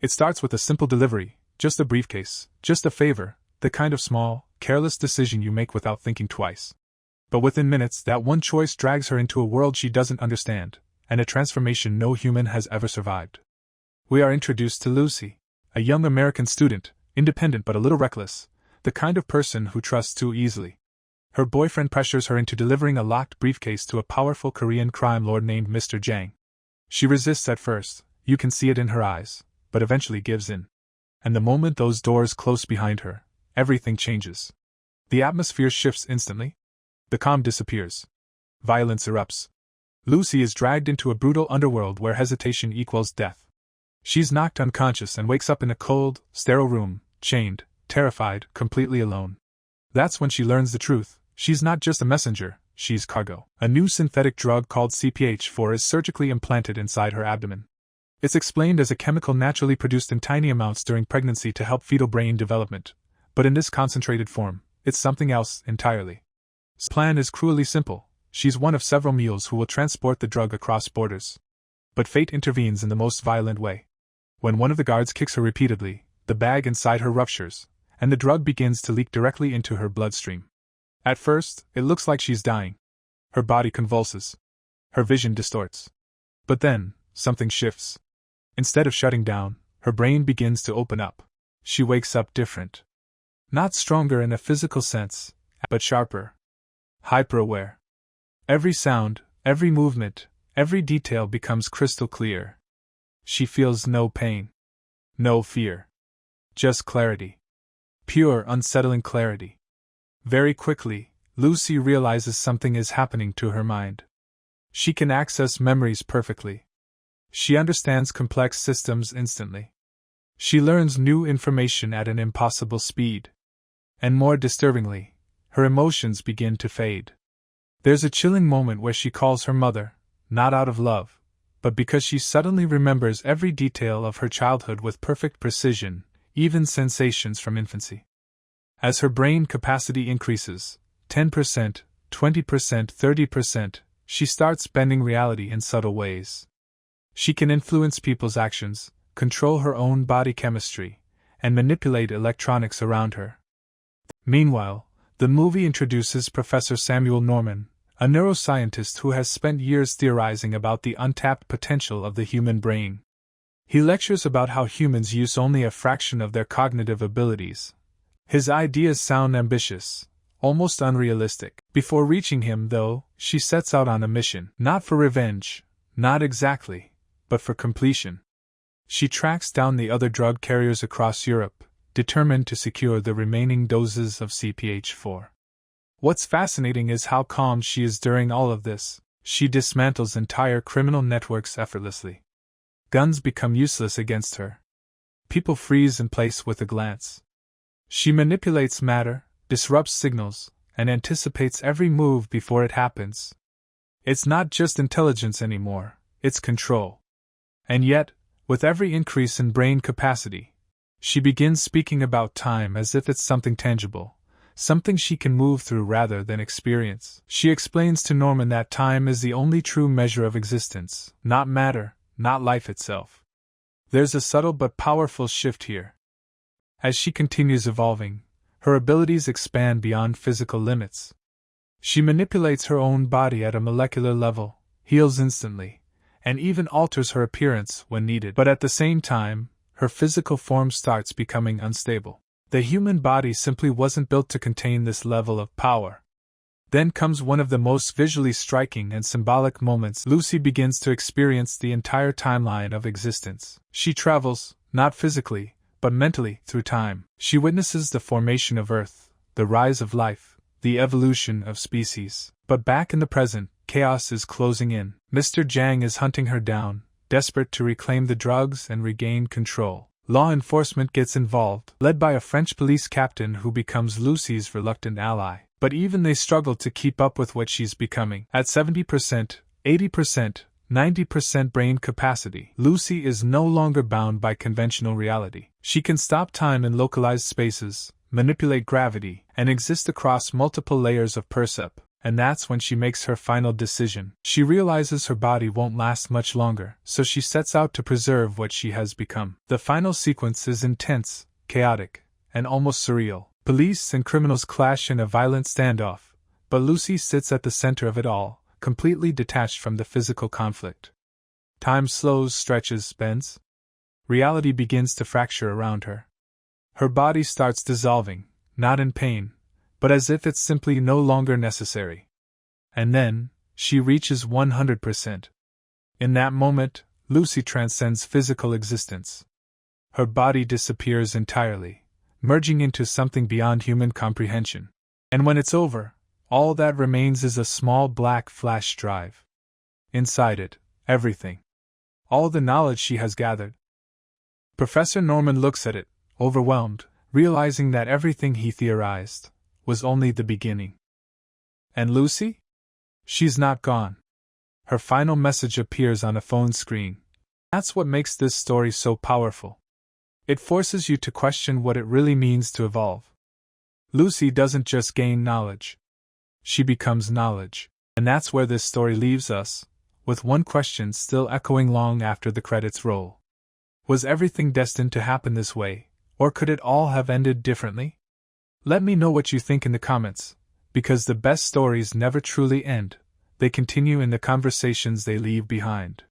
It starts with a simple delivery, just a briefcase, just a favor, the kind of small, careless decision you make without thinking twice. But within minutes, that one choice drags her into a world she doesn't understand, and a transformation no human has ever survived. We are introduced to Lucy, a young American student, independent but a little reckless, the kind of person who trusts too easily. Her boyfriend pressures her into delivering a locked briefcase to a powerful Korean crime lord named Mr. Jang. She resists at first, you can see it in her eyes, but eventually gives in. And the moment those doors close behind her, everything changes. The atmosphere shifts instantly. The calm disappears. Violence erupts. Lucy is dragged into a brutal underworld where hesitation equals death. She's knocked unconscious and wakes up in a cold, sterile room, chained, terrified, completely alone. That's when she learns the truth. She's not just a messenger, she's cargo. A new synthetic drug called CPH4 is surgically implanted inside her abdomen. It's explained as a chemical naturally produced in tiny amounts during pregnancy to help fetal brain development, but in this concentrated form, it's something else entirely. Her plan is cruelly simple. She's one of several mules who will transport the drug across borders. But fate intervenes in the most violent way. When one of the guards kicks her repeatedly, the bag inside her ruptures, and the drug begins to leak directly into her bloodstream. At first, it looks like she's dying. Her body convulses. Her vision distorts. But then, something shifts. Instead of shutting down, her brain begins to open up. She wakes up different. Not stronger in a physical sense, but sharper. Hyper-aware. Every sound, every movement, every detail becomes crystal clear. She feels no pain. No fear. Just clarity. Pure, unsettling clarity. Very quickly, Lucy realizes something is happening to her mind. She can access memories perfectly. She understands complex systems instantly. She learns new information at an impossible speed. And more disturbingly, her emotions begin to fade. There's a chilling moment where she calls her mother, not out of love, but because she suddenly remembers every detail of her childhood with perfect precision, even sensations from infancy. As her brain capacity increases, 10%, 20%, 30%, she starts bending reality in subtle ways. She can influence people's actions, control her own body chemistry, and manipulate electronics around her. Meanwhile, the movie introduces Professor Samuel Norman, a neuroscientist who has spent years theorizing about the untapped potential of the human brain. He lectures about how humans use only a fraction of their cognitive abilities. His ideas sound ambitious, almost unrealistic. Before reaching him, though, she sets out on a mission, not for revenge, not exactly, but for completion. She tracks down the other drug carriers across Europe, determined to secure the remaining doses of CPH4. What's fascinating is how calm she is during all of this. She dismantles entire criminal networks effortlessly. Guns become useless against her. People freeze in place with a glance. She manipulates matter, disrupts signals, and anticipates every move before it happens. It's not just intelligence anymore, it's control. And yet, with every increase in brain capacity, she begins speaking about time as if it's something tangible, something she can move through rather than experience. She explains to Norman that time is the only true measure of existence, not matter, not life itself. There's a subtle but powerful shift here. As she continues evolving, her abilities expand beyond physical limits. She manipulates her own body at a molecular level, heals instantly, and even alters her appearance when needed. But at the same time, her physical form starts becoming unstable. The human body simply wasn't built to contain this level of power. Then comes one of the most visually striking and symbolic moments. Lucy begins to experience the entire timeline of existence. She travels, not physically, but mentally, through time. She witnesses the formation of Earth, the rise of life, the evolution of species. But back in the present, chaos is closing in. Mr. Jang is hunting her down, desperate to reclaim the drugs and regain control. Law enforcement gets involved, led by a French police captain who becomes Lucy's reluctant ally. But even they struggle to keep up with what she's becoming. At 70%, 80%, 90% brain capacity, Lucy is no longer bound by conventional reality. She can stop time in localized spaces, manipulate gravity, and exist across multiple layers of percept. And that's when she makes her final decision. She realizes her body won't last much longer, so she sets out to preserve what she has become. The final sequence is intense, chaotic, and almost surreal. Police and criminals clash in a violent standoff, but Lucy sits at the center of it all, completely detached from the physical conflict. Time slows, stretches, bends. Reality begins to fracture around her. Her body starts dissolving, not in pain, but as if it's simply no longer necessary. And then, she reaches 100%. In that moment, Lucy transcends physical existence. Her body disappears entirely, merging into something beyond human comprehension. And when it's over, all that remains is a small black flash drive. Inside it, everything. All the knowledge she has gathered. Professor Norman looks at it, overwhelmed, realizing that everything he theorized was only the beginning. And Lucy? She's not gone. Her final message appears on a phone screen. That's what makes this story so powerful. It forces you to question what it really means to evolve. Lucy doesn't just gain knowledge. She becomes knowledge. And that's where this story leaves us, with one question still echoing long after the credits roll. Was everything destined to happen this way, or could it all have ended differently? Let me know what you think in the comments, because the best stories never truly end, they continue in the conversations they leave behind.